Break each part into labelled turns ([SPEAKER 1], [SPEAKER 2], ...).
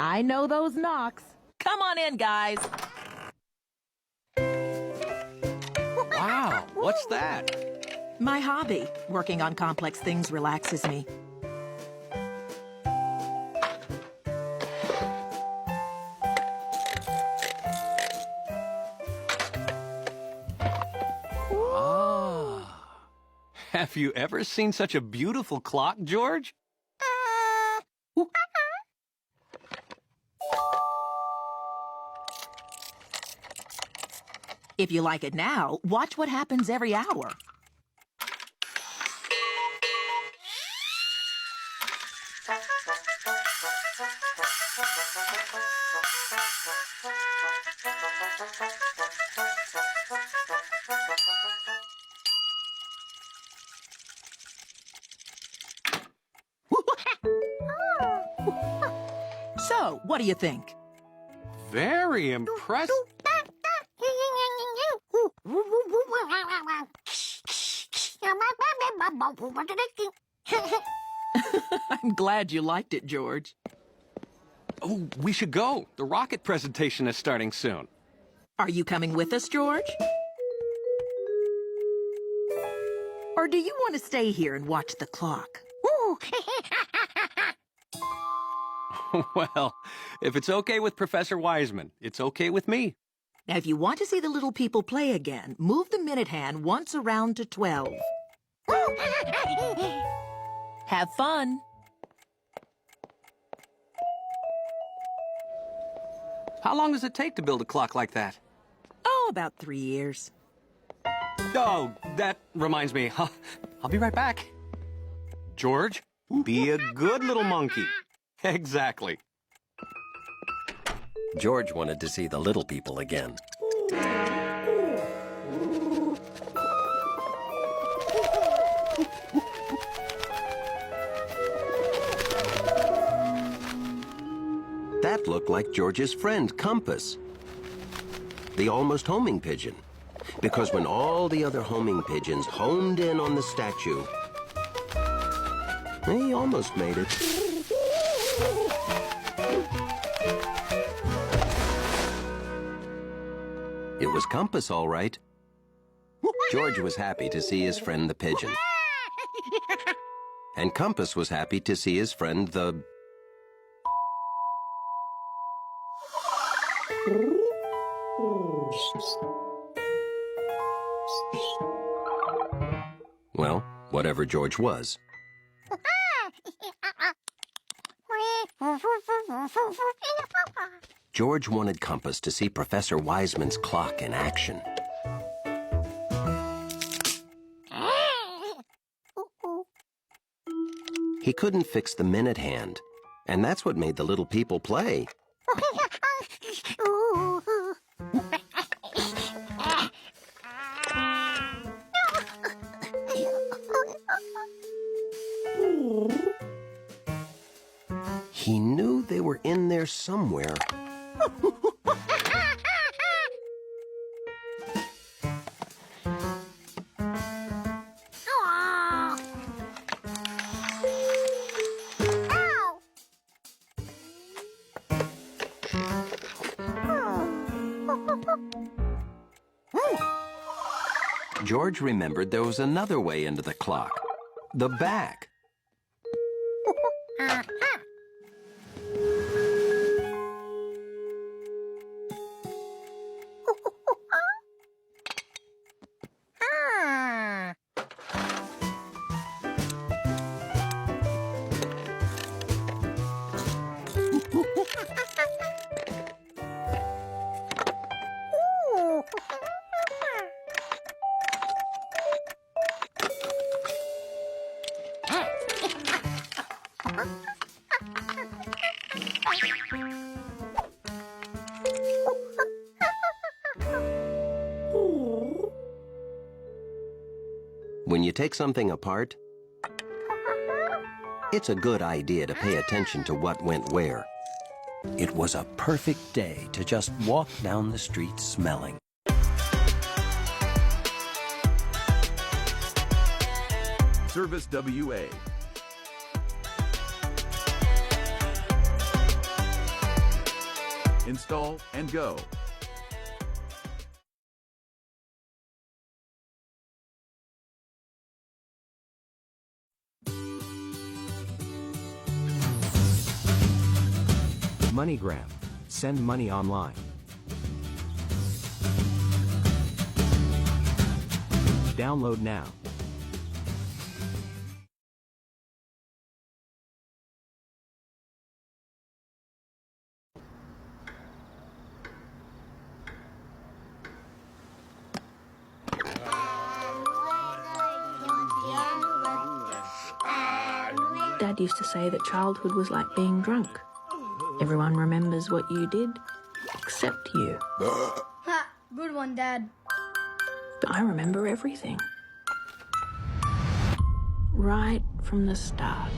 [SPEAKER 1] I know those knocks.
[SPEAKER 2] Come on in, guys.
[SPEAKER 3] Wow, what's that?
[SPEAKER 2] My hobby, working on complex things, relaxes me.
[SPEAKER 3] Have you ever seen such a beautiful clock, George?
[SPEAKER 2] If you like it now, watch what happens every hour. So, what do you think?
[SPEAKER 3] Very impressive.
[SPEAKER 2] I'm glad you liked it, George.
[SPEAKER 3] Oh, we should go. The rocket presentation is starting soon.
[SPEAKER 2] Are you coming with us, George? Or do you want to stay here and watch the clock?
[SPEAKER 3] Well, if it's okay with Professor Wiseman, it's okay with me.
[SPEAKER 2] Now, if you want to see the little people play again, move the minute hand once around to 12. Have fun.
[SPEAKER 3] How long does it take to build a clock like that?
[SPEAKER 2] Oh, about 3 years.
[SPEAKER 3] Oh, that reminds me. I'll be right back. George, be a good little monkey. Exactly.
[SPEAKER 4] George wanted to see the little people again. That looked like George's friend, Compass, the almost homing pigeon. Because when all the other homing pigeons homed in on the statue, he almost made it. It was Compass, all right. George was happy to see his friend the pigeon. And Compass was happy to see his friend the... Well, whatever George was. George wanted Compass to see Professor Wiseman's clock in action. He couldn't fix the minute hand, and that's what made the little people play. He knew they were in there somewhere. George remembered there was another way into the clock. The back. When you take something apart, it's a good idea to pay attention to what went where. It was a perfect day to just walk down the street smelling.
[SPEAKER 5] Service WA. Install and go.
[SPEAKER 1] MoneyGram. Send money online. Download now.
[SPEAKER 6] Dad used to say that childhood was like being drunk. Everyone remembers what you did, except you.
[SPEAKER 7] Ha! Good one, Dad.
[SPEAKER 6] But I remember everything. Right from the start.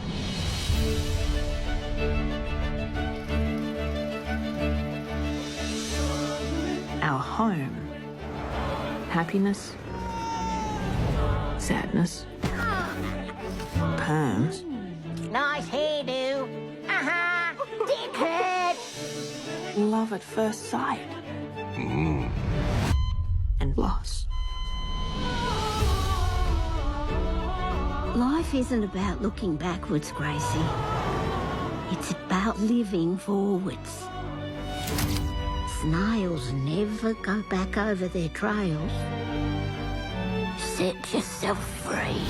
[SPEAKER 6] Our home. Happiness. Sadness. Perms.
[SPEAKER 8] Nice hairdo. Dickhead.
[SPEAKER 6] Love at first sight. And loss.
[SPEAKER 8] Life isn't about looking backwards, Gracie. It's about living forwards. Snails never go back over their trails. Set yourself free.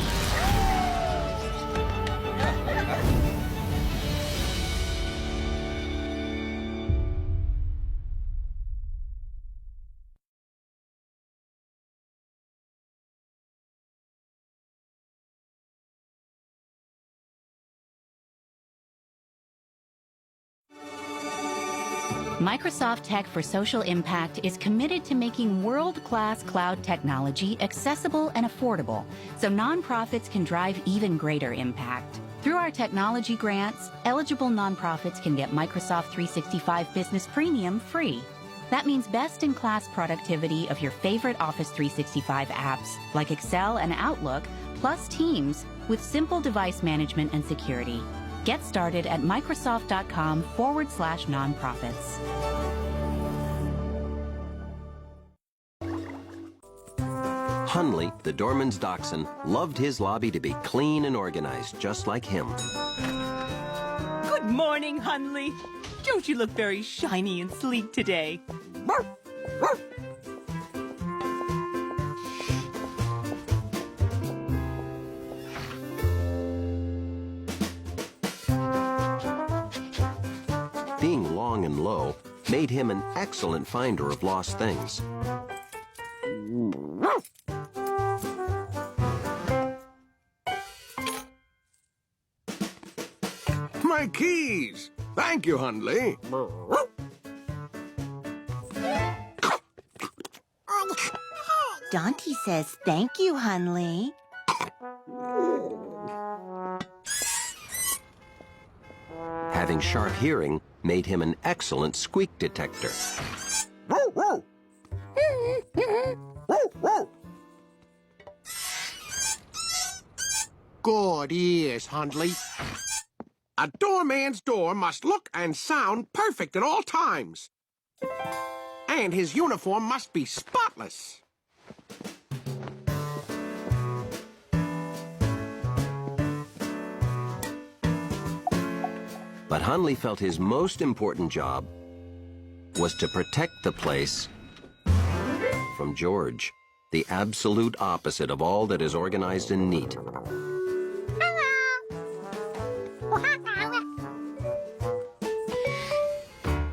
[SPEAKER 9] Microsoft Tech for Social Impact is committed to making world-class cloud technology accessible and affordable so nonprofits can drive even greater impact. Through our technology grants, eligible nonprofits can get Microsoft 365 Business Premium free. That means best-in-class productivity of your favorite Office 365 apps like Excel and Outlook, plus Teams with simple device management and security. Get started at Microsoft.com/nonprofits.
[SPEAKER 4] Hunley, the doorman's dachshund, loved his lobby to be clean and organized, just like him.
[SPEAKER 10] Good morning, Hunley. Don't you look very shiny and sleek today?
[SPEAKER 4] Being long and low made him an excellent finder of lost things.
[SPEAKER 11] My keys! Thank you, Hundley.
[SPEAKER 8] Dante says thank you, Hunley.
[SPEAKER 4] Having sharp hearing made him an excellent squeak detector.
[SPEAKER 11] Good ears, Hundley. A doorman's door must look and sound perfect at all times. And his uniform must be spotless.
[SPEAKER 4] But Hunley felt his most important job was to protect the place from George, the absolute opposite of all that is organized and neat.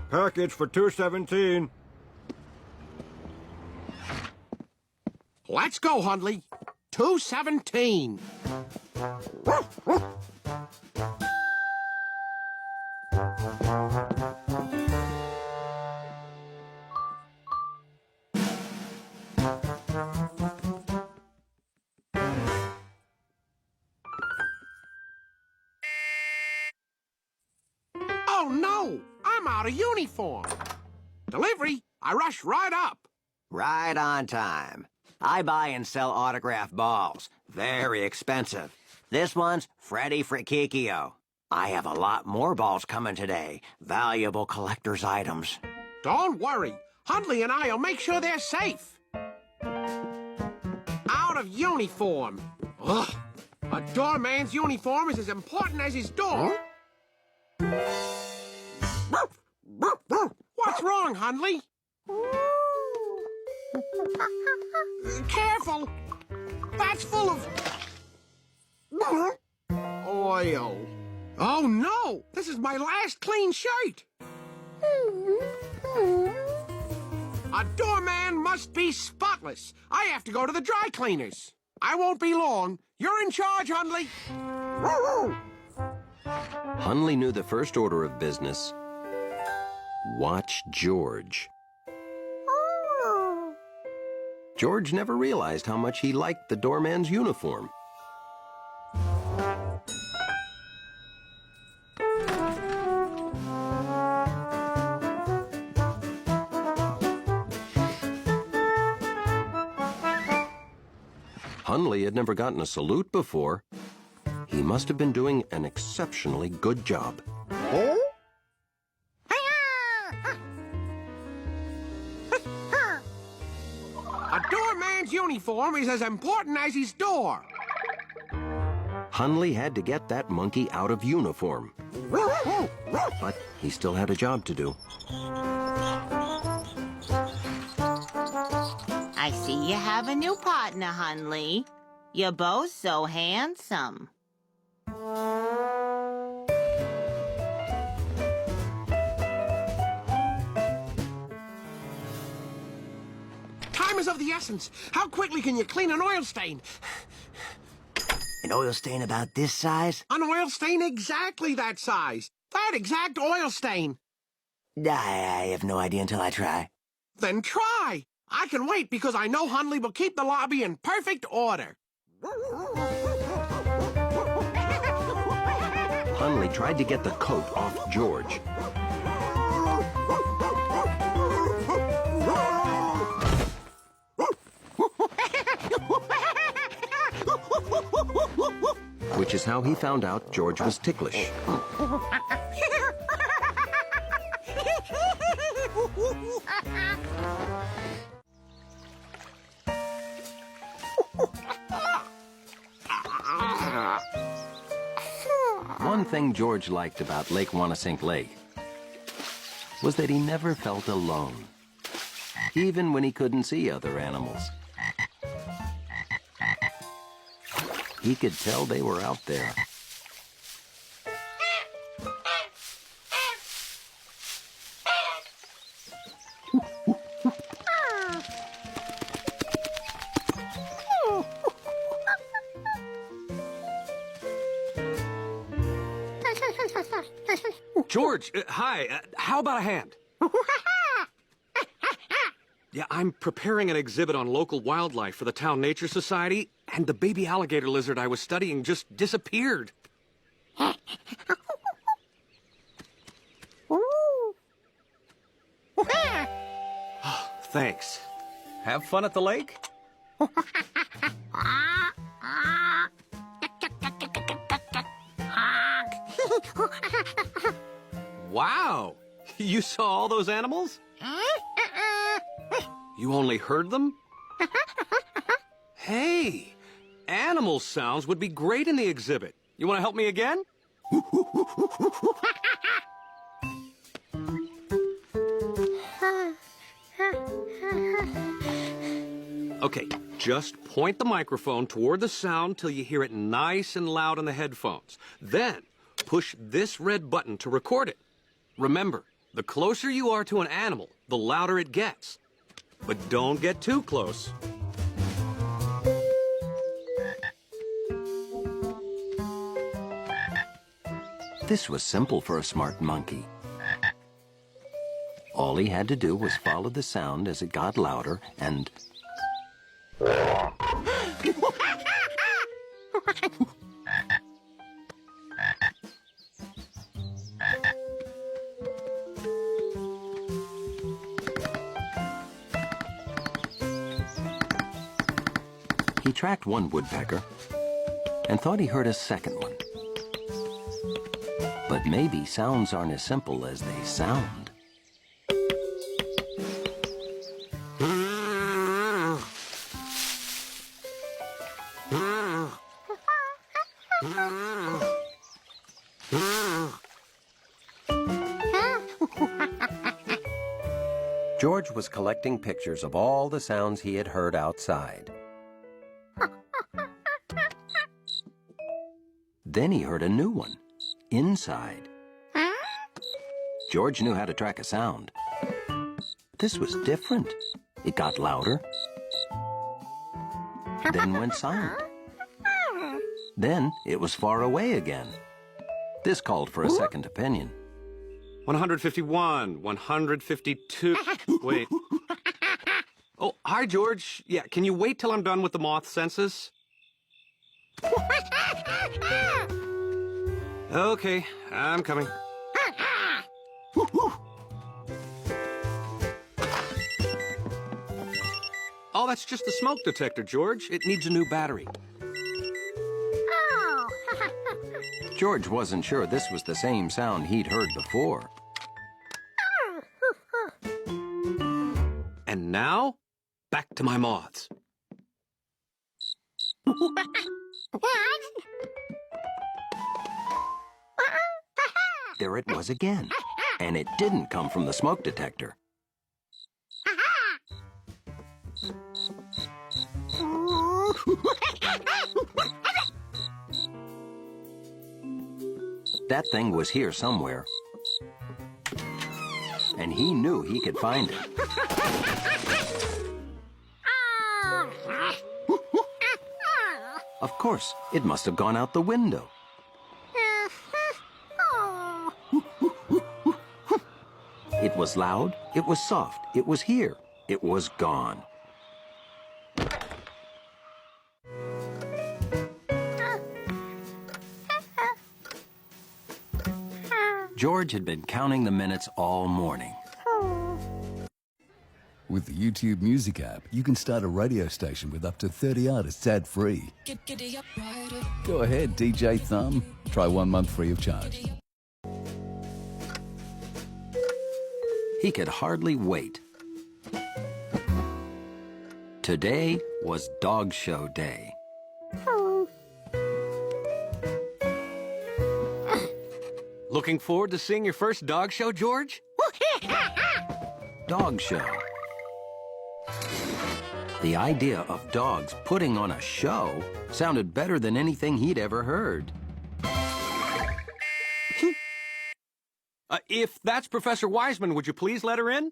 [SPEAKER 12] Package for 217.
[SPEAKER 11] Let's go, Hundley. 217. Oh, no! I'm out of uniform. Delivery, I rush right up.
[SPEAKER 13] Right on time. I buy and sell autographed balls. Very expensive. This one's Freddie Frikikio. I have a lot more balls coming today. Valuable collector's items.
[SPEAKER 11] Don't worry. Hundley and I'll make sure they're safe. Out of uniform. Ugh. A doorman's uniform is as important as his door. What's wrong, Hundley? Careful! That's full of... oil. Oh, no! This is my last clean shirt! A doorman must be spotless. I have to go to the dry cleaners. I won't be long. You're in charge, Hundley.
[SPEAKER 4] Hundley knew the first order of business. Watch George. George never realized how much he liked the doorman's uniform. Hundley had never gotten a salute before. He must have been doing an exceptionally good job.
[SPEAKER 11] A doorman's uniform is as important as his door.
[SPEAKER 4] Hundley had to get that monkey out of uniform. But he still had a job to do.
[SPEAKER 14] I see you have a new partner, Hundley. You're both so handsome.
[SPEAKER 11] Time is of the essence. How quickly can you clean an oil stain?
[SPEAKER 13] An oil stain about this size?
[SPEAKER 11] An oil stain exactly that size. That exact oil stain.
[SPEAKER 13] I have no idea until I try.
[SPEAKER 11] Then try. I can wait because I know Hundley will keep the lobby in perfect order.
[SPEAKER 4] Hundley tried to get the coat off George. Which is how he found out George was ticklish. One thing George liked about Lake Wanasink Lake was that he never felt alone, even when he couldn't see other animals. He could tell they were out there.
[SPEAKER 3] George, hi. How about a hand? Yeah, I'm preparing an exhibit on local wildlife for the Town Nature Society, and the baby alligator lizard I was studying just disappeared. Thanks. Have fun at the lake? Wow! You saw all those animals? You only heard them? Hey! Animal sounds would be great in the exhibit. You want to help me again? Okay, just point the microphone toward the sound till you hear it nice and loud in the headphones. Then, push this red button to record it. Remember, the closer you are to an animal, the louder it gets. But don't get too close.
[SPEAKER 4] This was simple for a smart monkey. All he had to do was follow the sound as it got louder and... He tracked one woodpecker and thought he heard a second one. But maybe sounds aren't as simple as they sound. George was collecting pictures of all the sounds he had heard outside. Then he heard a new one, inside. George knew how to track a sound. This was different. It got louder, then went silent. Then it was far away again. This called for a second opinion.
[SPEAKER 3] 151, 152. Wait. Oh, hi, George. Yeah, can you wait till I'm done with the moth census? Okay, I'm coming. Oh, that's just the smoke detector, George. It needs a new battery.
[SPEAKER 4] George wasn't sure this was the same sound he'd heard before.
[SPEAKER 3] And now, back to my moths.
[SPEAKER 4] There it was again, and it didn't come from the smoke detector. That thing was here somewhere, and he knew he could find it. Of course, it must have gone out the window. It was loud, it was soft, it was here, it was gone. George had been counting the minutes all morning.
[SPEAKER 15] With the YouTube Music app, you can start a radio station with up to 30 artists ad-free. Go ahead, DJ Thumb. Try 1 month free of charge.
[SPEAKER 4] He could hardly wait. Today was Dog Show Day.
[SPEAKER 3] Looking forward to seeing your first dog show, George?
[SPEAKER 4] Dog show. The idea of dogs putting on a show sounded better than anything he'd ever heard.
[SPEAKER 3] If that's Professor Wiseman, would you please let her in?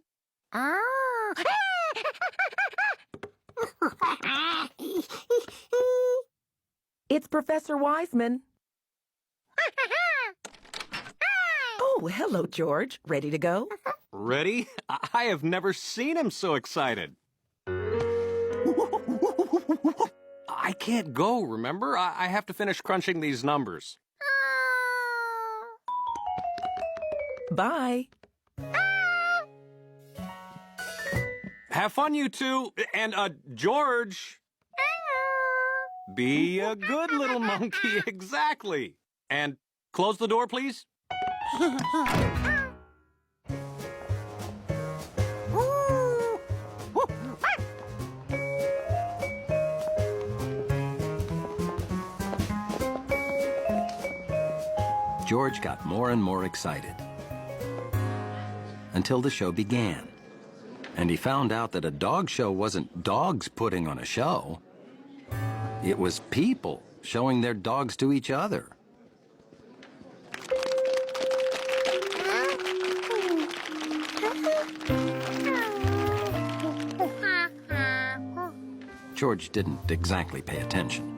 [SPEAKER 2] It's Professor Wiseman. Oh, hello, George. Ready to go?
[SPEAKER 3] Ready? I have never seen him so excited. I can't go, remember? I have to finish crunching these numbers.
[SPEAKER 2] Bye.
[SPEAKER 3] Have fun, you two. And, George. Be a good little monkey, exactly. And close the door, please.
[SPEAKER 4] George got more and more excited until the show began. And he found out that a dog show wasn't dogs putting on a show. It was people showing their dogs to each other. George didn't exactly pay attention.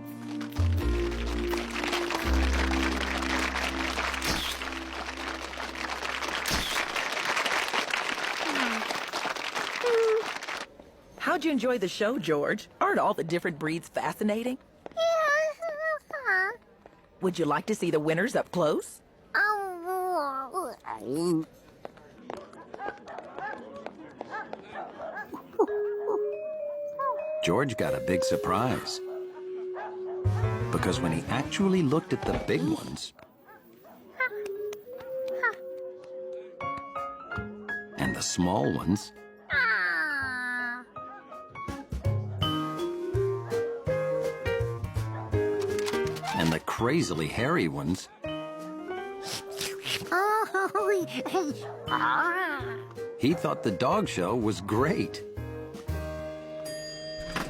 [SPEAKER 2] How'd you enjoy the show, George? Aren't all the different breeds fascinating? Would you like to see the winners up close?
[SPEAKER 4] George got a big surprise. Because when he actually looked at the big ones and the small ones, and the crazily hairy ones. He thought the dog show was great.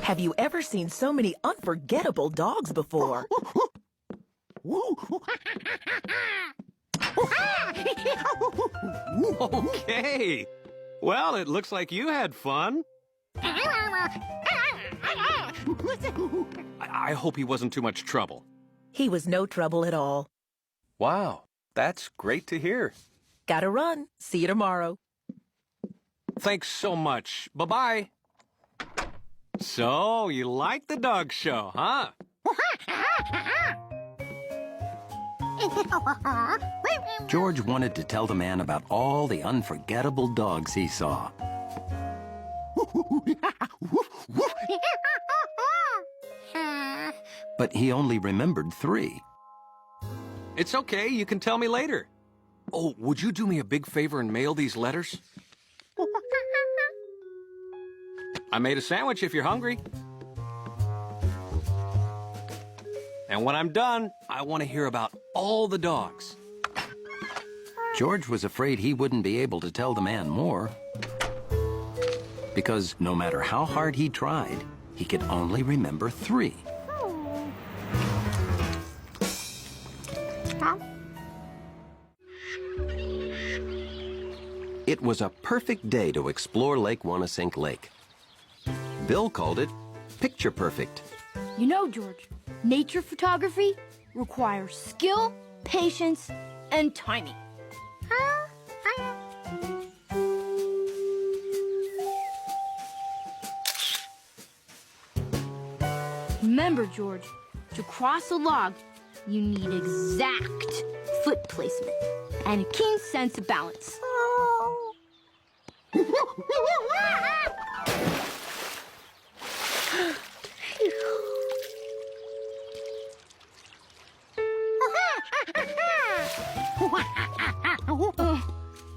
[SPEAKER 2] Have you ever seen so many unforgettable dogs before?
[SPEAKER 3] Okay. Well, it looks like you had fun. I hope he wasn't too much trouble.
[SPEAKER 2] He was no trouble at all.
[SPEAKER 3] Wow, that's great to hear.
[SPEAKER 2] Gotta run. See you tomorrow.
[SPEAKER 3] Thanks so much. Bye-bye. So, you like the dog show, huh?
[SPEAKER 4] George wanted to tell the man about all the unforgettable dogs he saw. But he only remembered 3.
[SPEAKER 3] It's okay, you can tell me later. Oh, would you do me a big favor and mail these letters? I made a sandwich if you're hungry. And when I'm done, I want to hear about all the dogs.
[SPEAKER 4] George was afraid he wouldn't be able to tell the man more, because no matter how hard he tried, he could only remember 3. It was a perfect day to explore Lake Wanasink Lake. Bill called it picture perfect.
[SPEAKER 16] You know, George, nature photography requires skill, patience, and timing. Remember, George, to cross a log, you need exact foot placement and a keen sense of balance.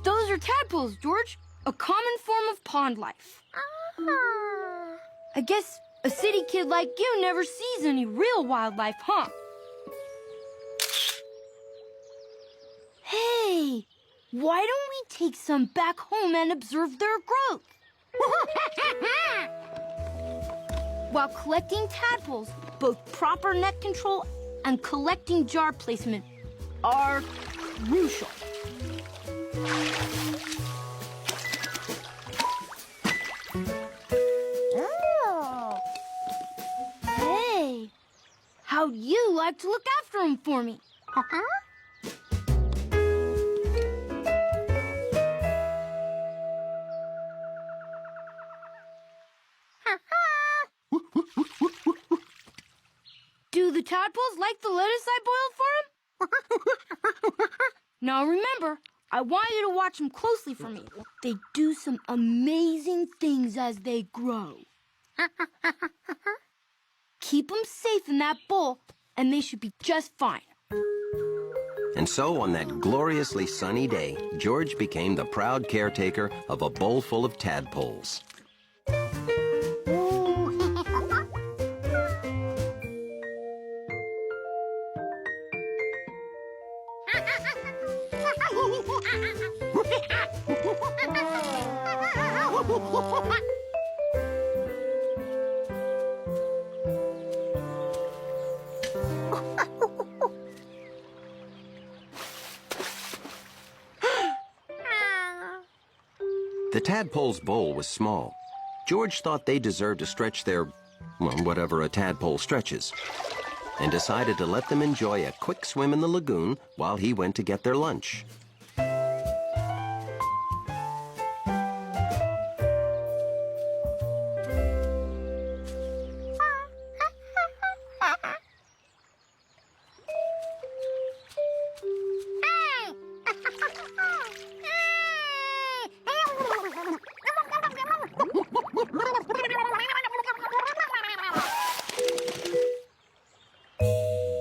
[SPEAKER 16] Those are tadpoles, George. A common form of pond life. I guess a city kid like you never sees any real wildlife, huh? Hey, why don't we take some back home and observe their growth? While collecting tadpoles, both proper net control and collecting jar placement are crucial.
[SPEAKER 7] Oh.
[SPEAKER 16] Hey, how'd you like to look after them for me? Do the tadpoles like the lettuce I boiled for them? Now remember, I want you to watch them closely for me. They do some amazing things as they grow. Keep them safe in that bowl, and they should be just fine.
[SPEAKER 4] And so, on that gloriously sunny day, George became the proud caretaker of a bowl full of tadpoles. The tadpole's bowl was small. George thought they deserved to stretch their, well, whatever a tadpole stretches, and decided to let them enjoy a quick swim in the lagoon while he went to get their lunch.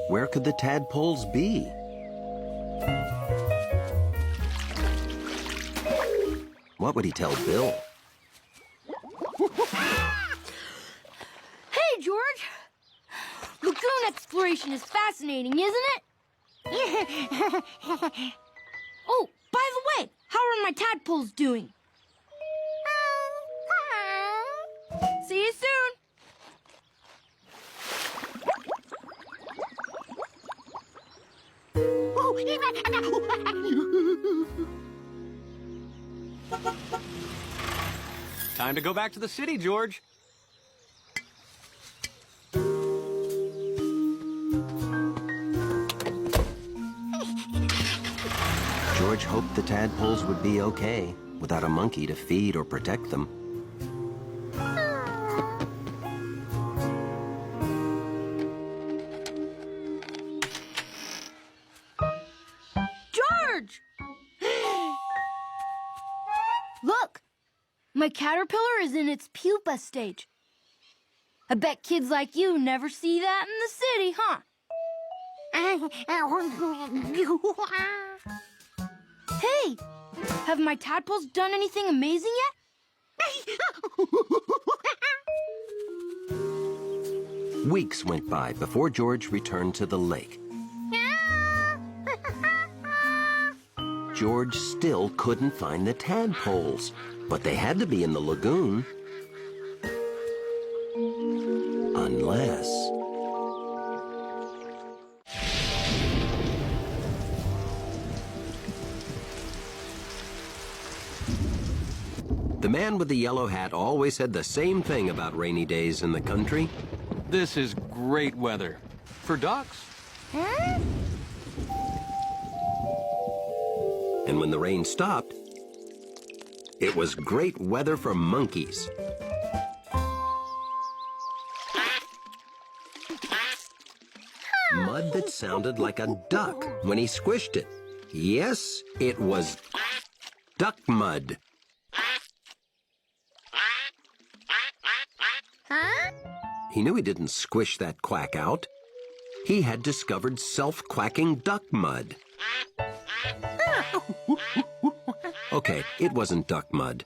[SPEAKER 4] Where could the tadpoles be? What would he tell Bill?
[SPEAKER 16] Hey, George! Lagoon exploration is fascinating, isn't it? Oh, by the way, how are my tadpoles doing? See you soon.
[SPEAKER 3] Time to go back to the city, George.
[SPEAKER 4] George hoped the tadpoles would be okay without a monkey to feed or protect them.
[SPEAKER 16] George! Look! My caterpillar is in its pupa stage. I bet kids like you never see that in the city, huh? Hey! Have my tadpoles done anything amazing yet?
[SPEAKER 4] Weeks went by before George returned to the lake. George still couldn't find the tadpoles, but they had to be in the lagoon. Unless... The man with the yellow hat always said the same thing about rainy days in the country.
[SPEAKER 3] This is great weather. For ducks.
[SPEAKER 4] And when the rain stopped, it was great weather for monkeys. Mud that sounded like a duck when he squished it. Yes, it was duck mud. He knew he didn't squish that quack out. He had discovered self-quacking duck mud. Okay, it wasn't duck mud.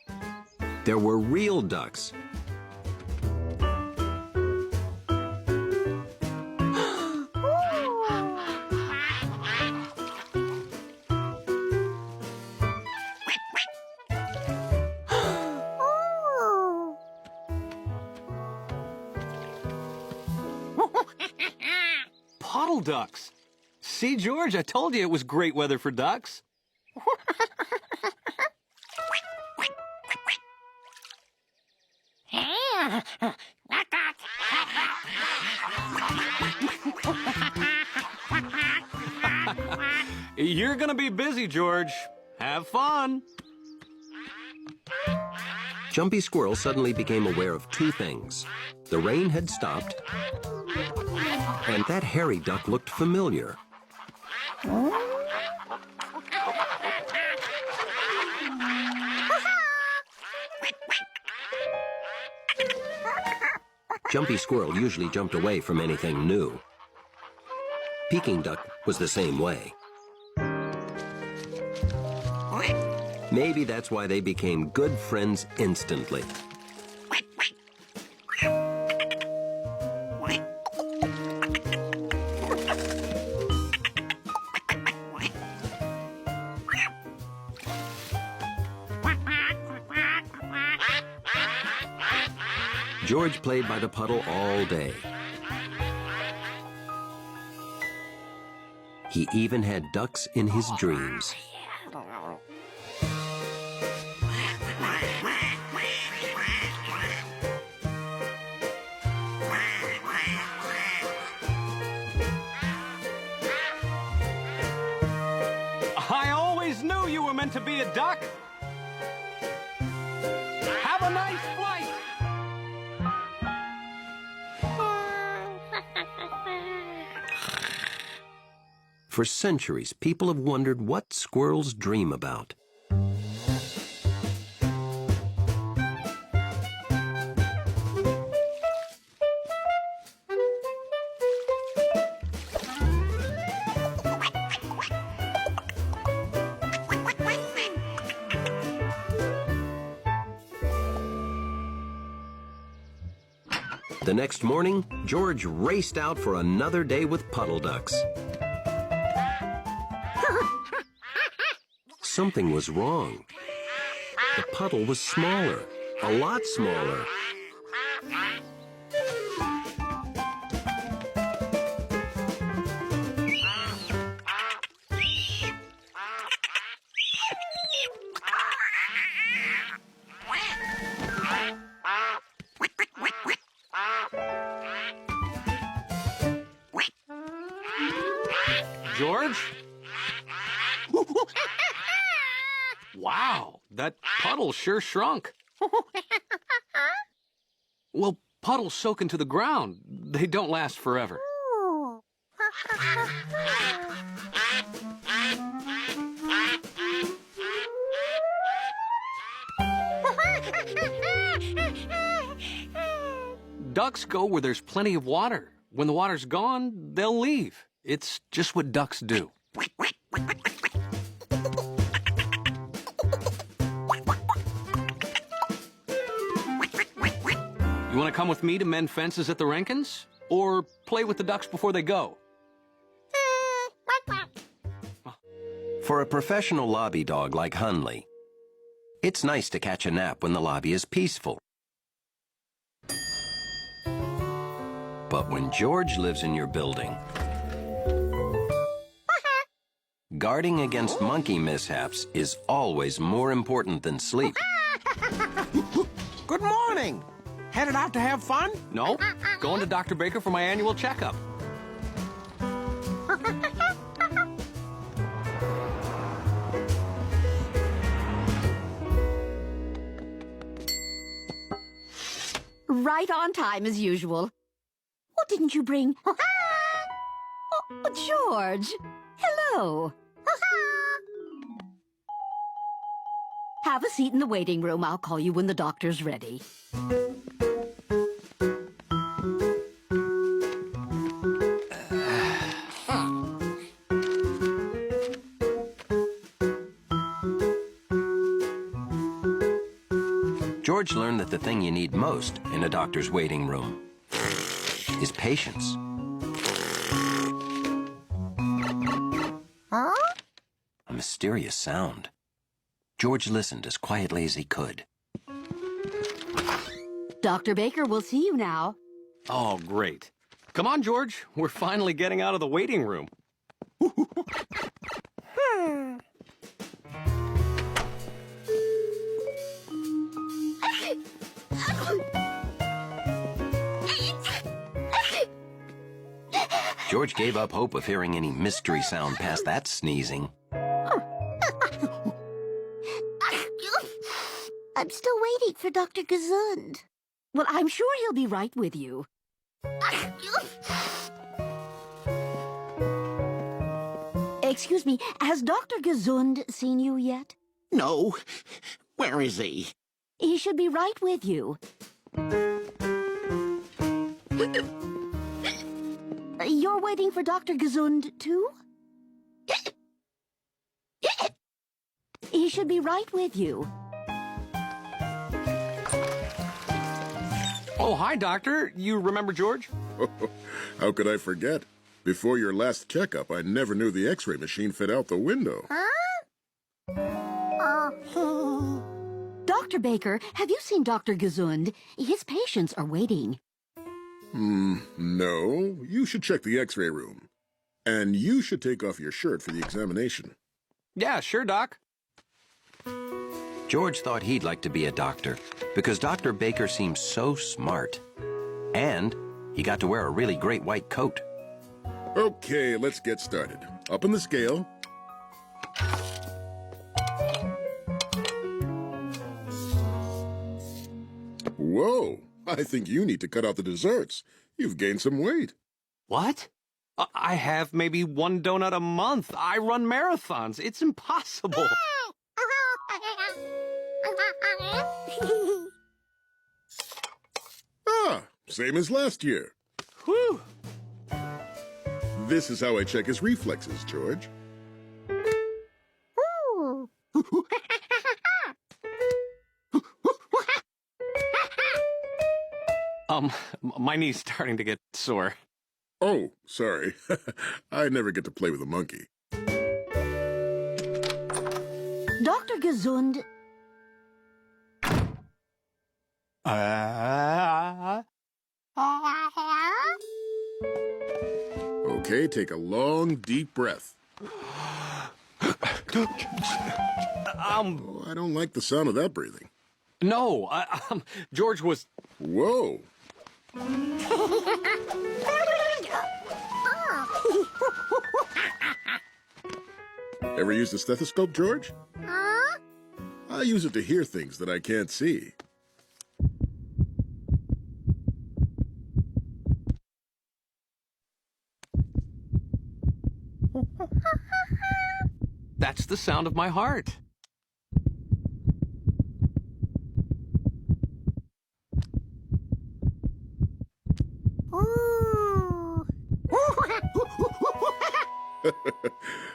[SPEAKER 4] There were real ducks.
[SPEAKER 3] Puddle ducks. See, George, I told you it was great weather for ducks. You're gonna be busy, George. Have fun.
[SPEAKER 4] Jumpy Squirrel suddenly became aware of two things. The rain had stopped, and that hairy duck looked familiar. Jumpy Squirrel usually jumped away from anything new. Peking Duck was the same way. Maybe that's why they became good friends instantly. George played by the puddle all day. He even had ducks in his dreams.
[SPEAKER 3] I always knew you were meant to be a duck. Have a nice flight.
[SPEAKER 4] For centuries, people have wondered what squirrels dream about. The next morning, George raced out for another day with Puddle Ducks. Something was wrong. The puddle was smaller, a lot smaller.
[SPEAKER 3] George? Wow, that puddle sure shrunk. Well, puddles soak into the ground. They don't last forever. Ducks go where there's plenty of water. When the water's gone, they'll leave. It's just what ducks do. You want to come with me to mend fences at the Rankins? Or play with the ducks before they go?
[SPEAKER 4] For a professional lobby dog like Hunley, it's nice to catch a nap when the lobby is peaceful. But when George lives in your building, guarding against monkey mishaps is always more important than sleep.
[SPEAKER 11] Good morning. Headed out to have fun?
[SPEAKER 3] No, going to Dr. Baker for my annual checkup.
[SPEAKER 8] Right on time as usual. What didn't you bring? Oh, George. Hello. Have a seat in the waiting room. I'll call you when the doctor's ready.
[SPEAKER 4] George learned that the thing you need most in a doctor's waiting room is patience.
[SPEAKER 7] Huh?
[SPEAKER 4] A mysterious sound. George listened as quietly as he could.
[SPEAKER 8] Dr. Baker will see you now.
[SPEAKER 3] Oh, great. Come on, George. We're finally getting out of the waiting room.
[SPEAKER 4] George gave up hope of hearing any mystery sound past that sneezing.
[SPEAKER 8] I'm still waiting for Dr. Gazund. Well, I'm sure he'll be right with you. Excuse me, has Dr. Gazund seen you yet?
[SPEAKER 11] No. Where is he?
[SPEAKER 8] He should be right with you. You're waiting for Dr. Gazund, too? He should be right with you.
[SPEAKER 3] Oh, hi, Doctor. You remember George?
[SPEAKER 17] How could I forget? Before your last checkup, I never knew the X-ray machine fit out the window.
[SPEAKER 8] Dr. Baker, have you seen Dr. Gazund? His patients are waiting.
[SPEAKER 17] No. You should check the X-ray room. And you should take off your shirt for the examination.
[SPEAKER 3] Yeah, sure, Doc.
[SPEAKER 4] George thought he'd like to be a doctor because Dr. Baker seemed so smart. And he got to wear a really great white coat.
[SPEAKER 17] Okay, let's get started. Up on the scale. Whoa, I think you need to cut out the desserts. You've gained some weight.
[SPEAKER 3] What? I have maybe one donut a month. I run marathons. It's impossible.
[SPEAKER 17] Same as last year.
[SPEAKER 3] Whew.
[SPEAKER 17] This is how I check his reflexes, George.
[SPEAKER 3] My knee's starting to get sore.
[SPEAKER 17] Oh, sorry. I never get to play with a monkey.
[SPEAKER 8] Dr. Gesund.
[SPEAKER 17] Okay, take a long, deep breath. Oh, I don't like the sound of that breathing.
[SPEAKER 3] No, George was...
[SPEAKER 17] Whoa. Ever used a stethoscope, George?
[SPEAKER 7] Huh?
[SPEAKER 17] I use it to hear things that I can't see.
[SPEAKER 3] That's the sound of my heart.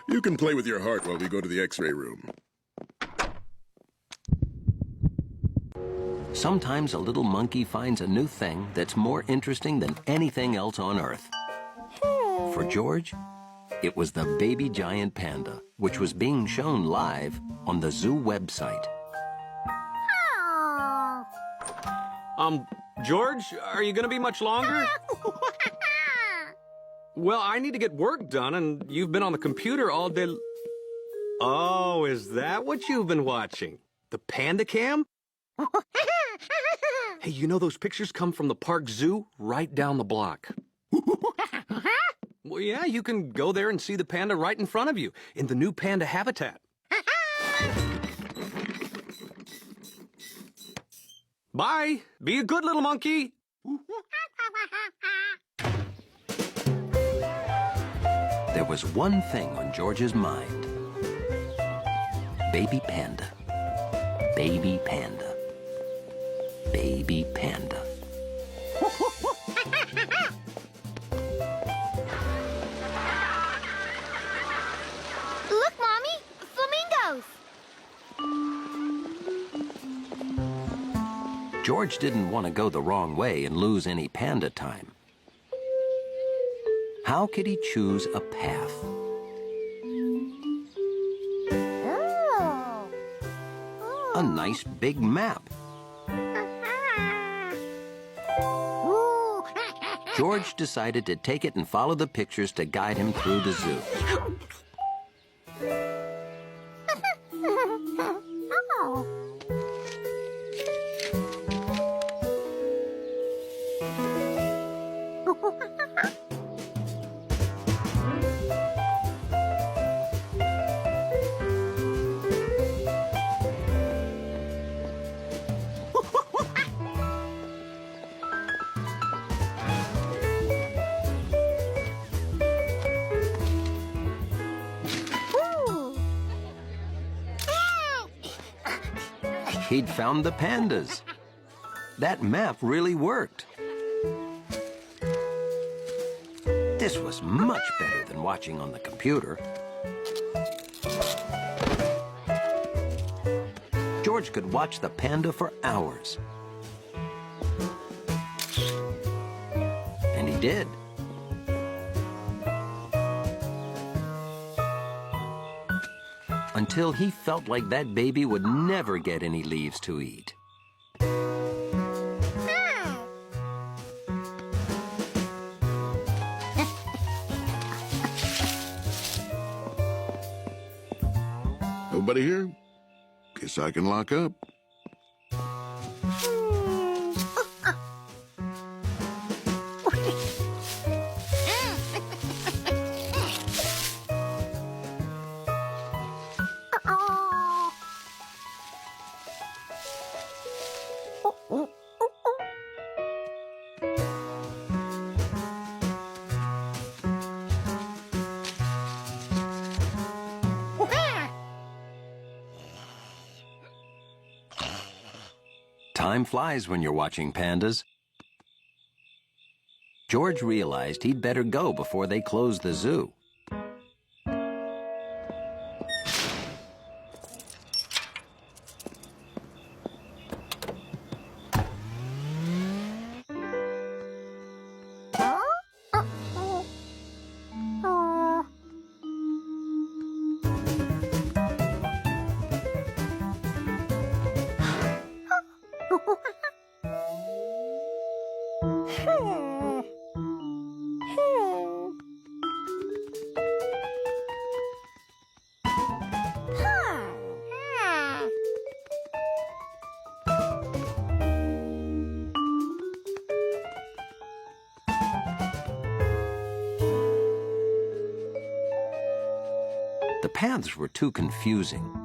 [SPEAKER 17] You can play with your heart while we go to the X-ray room.
[SPEAKER 4] Sometimes a little monkey finds a new thing that's more interesting than anything else on Earth. For George, it was the baby giant panda, which was being shown live on the zoo website.
[SPEAKER 3] George, are you going to be much longer? Well, I need to get work done, and you've been on the computer all day. Oh, is that what you've been watching? The Panda Cam? Hey, you know those pictures come from the park zoo right down the block. Well, yeah, you can go there and see the panda right in front of you in the new panda habitat. Bye. Be a good little monkey.
[SPEAKER 4] There was one thing on George's mind. Baby panda. Baby panda. Baby panda.
[SPEAKER 7] Look, Mommy! Flamingos!
[SPEAKER 4] George didn't want to go the wrong way and lose any panda time. How could he choose a path?
[SPEAKER 7] Oh.
[SPEAKER 4] A nice big map. George decided to take it and follow the pictures to guide him through the zoo.
[SPEAKER 7] Oh.
[SPEAKER 4] He'd found the pandas. That map really worked. This was much better than watching on the computer. George could watch the panda for hours. And he did. Until he felt like that baby would never get any leaves to eat.
[SPEAKER 17] Nobody here? Guess I can lock up.
[SPEAKER 4] Time flies when you're watching pandas. George realized he'd better go before they close the zoo. The paths were too confusing.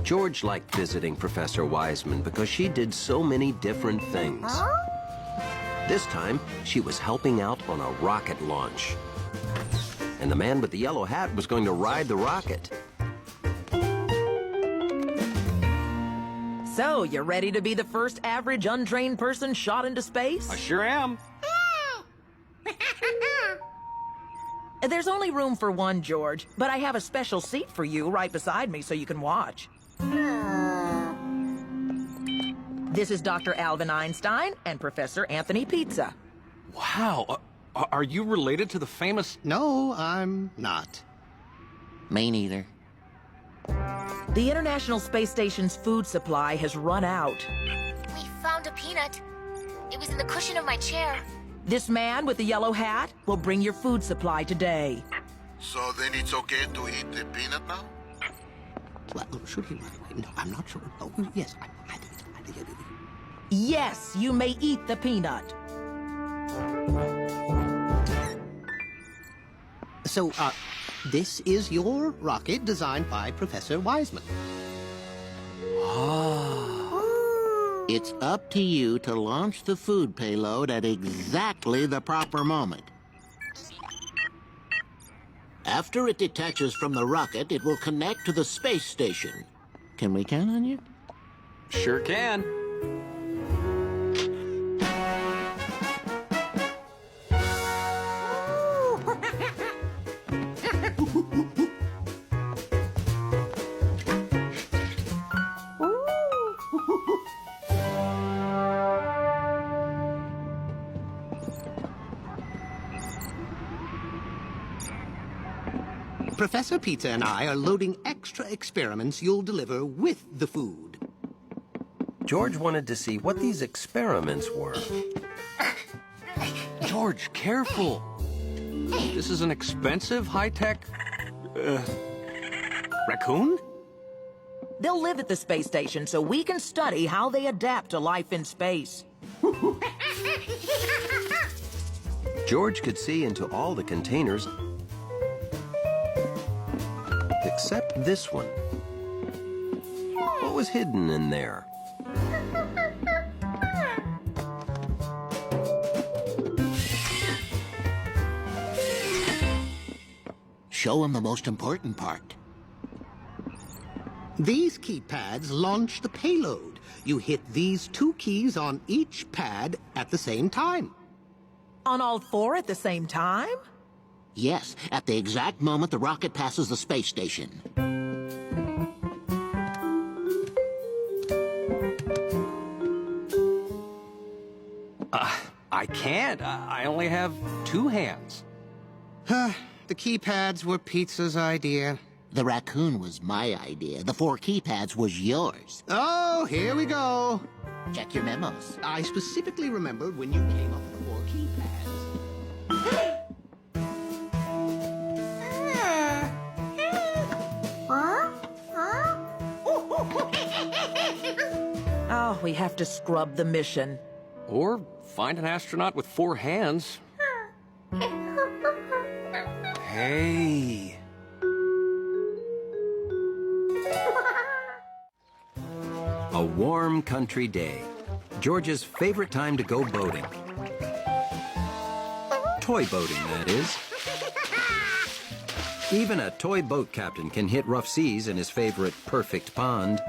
[SPEAKER 4] George liked visiting Professor Wiseman because she did so many different things. This time, she was helping out on a rocket launch. And the man with the yellow hat was going to ride the rocket.
[SPEAKER 2] So, you ready to be the first average untrained person shot into space?
[SPEAKER 3] I sure am.
[SPEAKER 2] There's only room for one, George, but I have a special seat for you right beside me so you can watch. This is Dr. Alvin Einstein and Professor Anthony Pizza.
[SPEAKER 3] Wow. Are you related to the famous...
[SPEAKER 18] No, I'm not. Me neither.
[SPEAKER 2] The International Space Station's food supply has run out.
[SPEAKER 7] We found a peanut. It was in the cushion of my chair.
[SPEAKER 2] This man with the yellow hat will bring your food supply today.
[SPEAKER 17] So then it's okay to eat the peanut now?
[SPEAKER 18] Well, should he? No, I'm not sure. Oh, yes.
[SPEAKER 2] Yes, you may eat the peanut.
[SPEAKER 18] So, this is your rocket designed by Professor Wiseman. It's up to you to launch the food payload at exactly the proper moment. After it detaches from the rocket, it will connect to the space station. Can we count on you?
[SPEAKER 3] Sure can.
[SPEAKER 18] Professor Pizza and I are loading extra experiments you'll deliver with the food.
[SPEAKER 4] George wanted to see what these experiments were.
[SPEAKER 3] George, careful. This is an expensive, high-tech... raccoon?
[SPEAKER 2] They'll live at the space station so we can study how they adapt to life in space.
[SPEAKER 4] George could see into all the containers except this one. What was hidden in there?
[SPEAKER 18] Show him the most important part. These keypads launch the payload. You hit these two keys on each pad at the same time.
[SPEAKER 2] On all four at the same time?
[SPEAKER 18] Yes, at the exact moment the rocket passes the space station.
[SPEAKER 3] I can't. I only have two hands.
[SPEAKER 18] The keypads were Pizza's idea. The raccoon was my idea. The four keypads was yours. Oh, here we go. Check your memos. I specifically remembered when you came up with the four keypads.
[SPEAKER 2] Oh, we have to scrub the mission.
[SPEAKER 3] Or find an astronaut with four hands. Hey.
[SPEAKER 4] A warm country day. George's favorite time to go boating. Toy boating, that is. Even a toy boat captain can hit rough seas in his favorite perfect pond.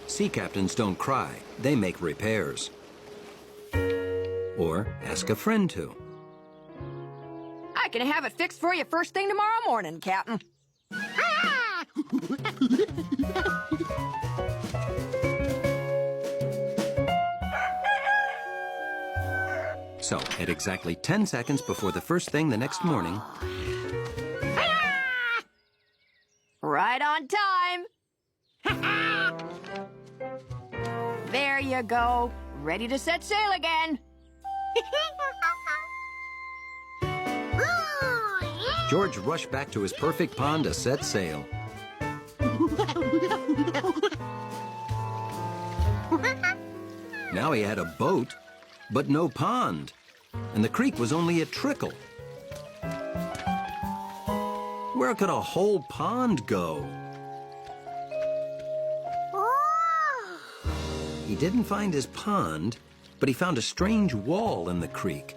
[SPEAKER 4] Sea captains don't cry, they make repairs. Or ask a friend to.
[SPEAKER 2] I
[SPEAKER 19] can have it fixed for you first thing tomorrow morning, Captain.
[SPEAKER 4] So, at exactly 10 seconds before the first thing the next morning,
[SPEAKER 19] Right on time. There you go. Ready to set sail again.
[SPEAKER 4] George rushed back to his perfect pond to set sail. Now he had a boat, but no pond, and the creek was only a trickle. Where could a whole pond go? He didn't find his pond, but he found a strange wall in the creek.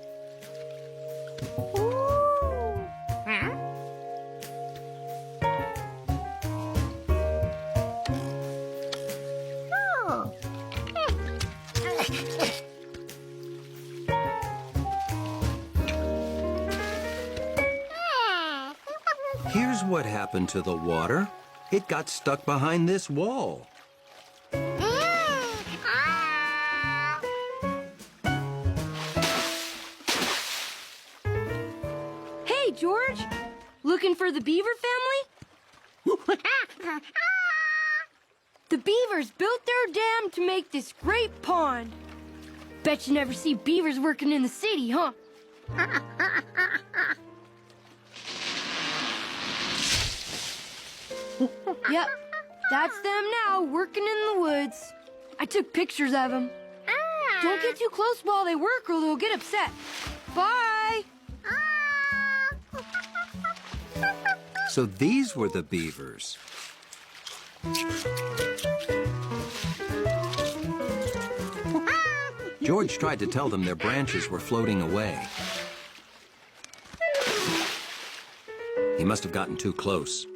[SPEAKER 4] Here's what happened to the water. It got stuck behind this wall.
[SPEAKER 16] Hey, George! Looking for the Beaver family? The beavers built their dam to make this great pond. Bet you never see beavers working in the city, huh? Yep, that's them now, working in the woods. I took pictures of them. Don't get too close while they work or they'll get upset. Bye!
[SPEAKER 4] So these were the beavers. George tried to tell them their branches were floating away. He must have gotten too close.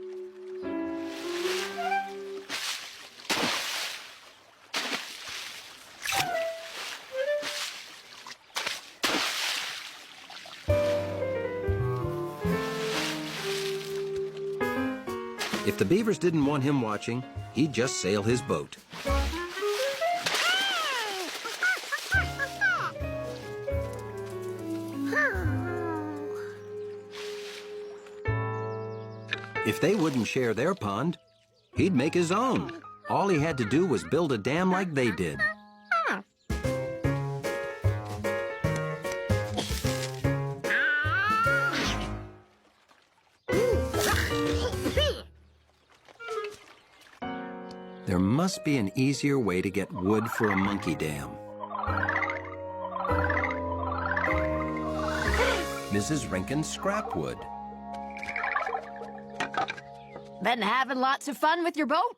[SPEAKER 4] If the beavers didn't want him watching, he'd just sail his boat. If they wouldn't share their pond, he'd make his own. All he had to do was build a dam like they did. There must be an easier way to get wood for a monkey dam. Mrs. Rinkin scrap wood.
[SPEAKER 19] Been having lots of fun with your boat?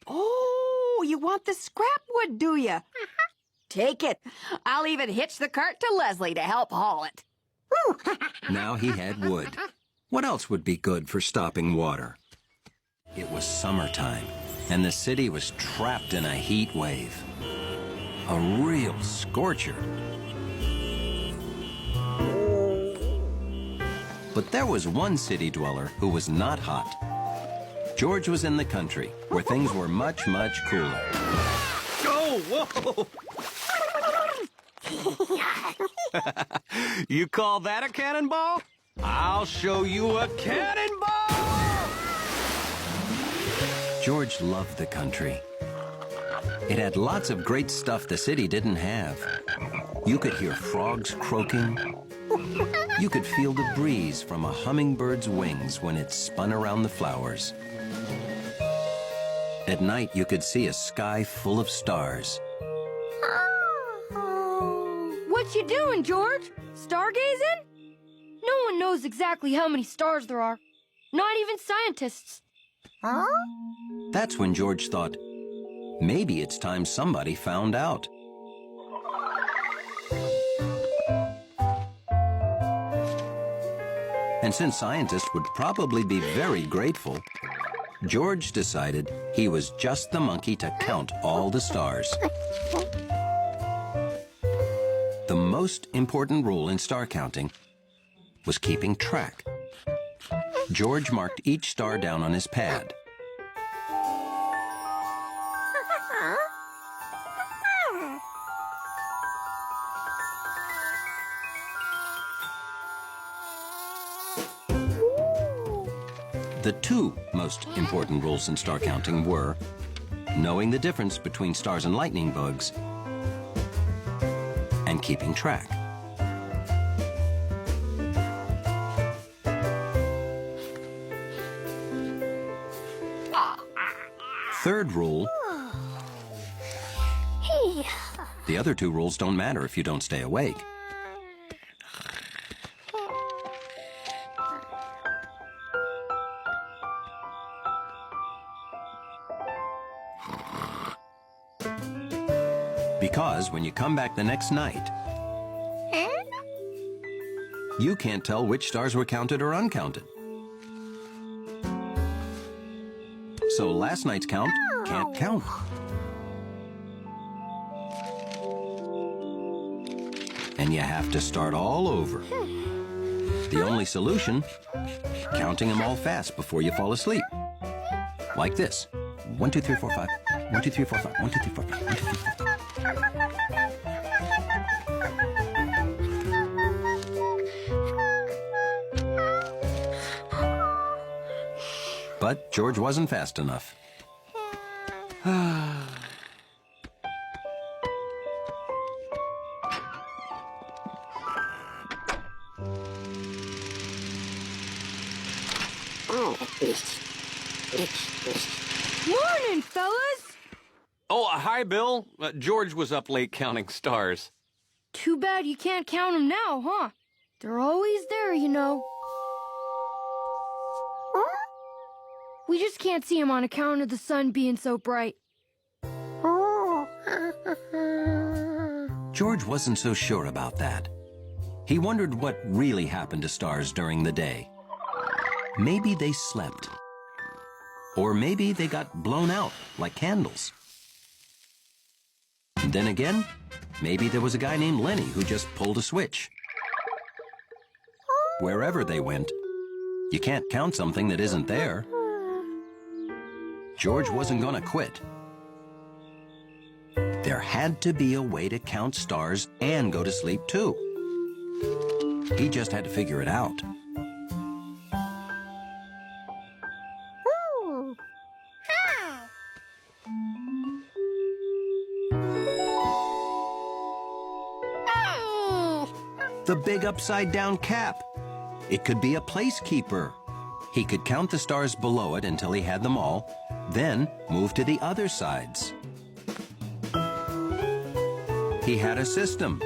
[SPEAKER 19] Oh, you want the scrap wood, do you? Take it. I'll even hitch the cart to Leslie to help haul it.
[SPEAKER 4] Now he had wood. What else would be good for stopping water? It was summertime, and the city was trapped in a heat wave. A real scorcher. But there was one city dweller who was not hot. George was in the country, where things were much, much cooler.
[SPEAKER 3] Oh, whoa! You call that a cannonball? I'll show you a cannonball!
[SPEAKER 4] George loved the country. It had lots of great stuff the city didn't have. You could hear frogs croaking. You could feel the breeze from a hummingbird's wings when it spun around the flowers. At night, you could see a sky full of stars.
[SPEAKER 16] What you doing, George? Stargazing? No one knows exactly how many stars there are. Not even scientists.
[SPEAKER 8] Huh?
[SPEAKER 4] That's when George thought, maybe it's time somebody found out. And since scientists would probably be very grateful, George decided he was just the monkey to count all the stars. The most important rule in star counting was keeping track. George marked each star down on his pad. The two most important rules in star counting were knowing the difference between stars and lightning bugs and keeping track. Third rule, the other two rules don't matter if you don't stay awake. Because when you come back the next night, you can't tell which stars were counted or uncounted. So last night's count can't count. And you have to start all over. The only solution, counting them all fast before you fall asleep. Like this. 1, 2, 3, 4, 5. 1, 2, 3, 4, 5. 1, 2, 3, 4, 5. 1, 2, 3, 4, 5. But George wasn't fast enough.
[SPEAKER 16] Morning, fellas!
[SPEAKER 3] Oh, hi, Bill. George was up late counting stars.
[SPEAKER 16] Too bad you can't count them now, huh? They're always there, you know. We just can't see them on account of the sun being so bright.
[SPEAKER 4] George wasn't so sure about that. He wondered what really happened to stars during the day. Maybe they slept. Or maybe they got blown out like candles. And then again, maybe there was a guy named Lenny who just pulled a switch. Wherever they went, you can't count something that isn't there. George wasn't gonna quit. There had to be a way to count stars and go to sleep too. He just had to figure it out. The big upside-down cap. It could be a placekeeper. He could count the stars below it until he had them all, then move to the other sides. He had a system.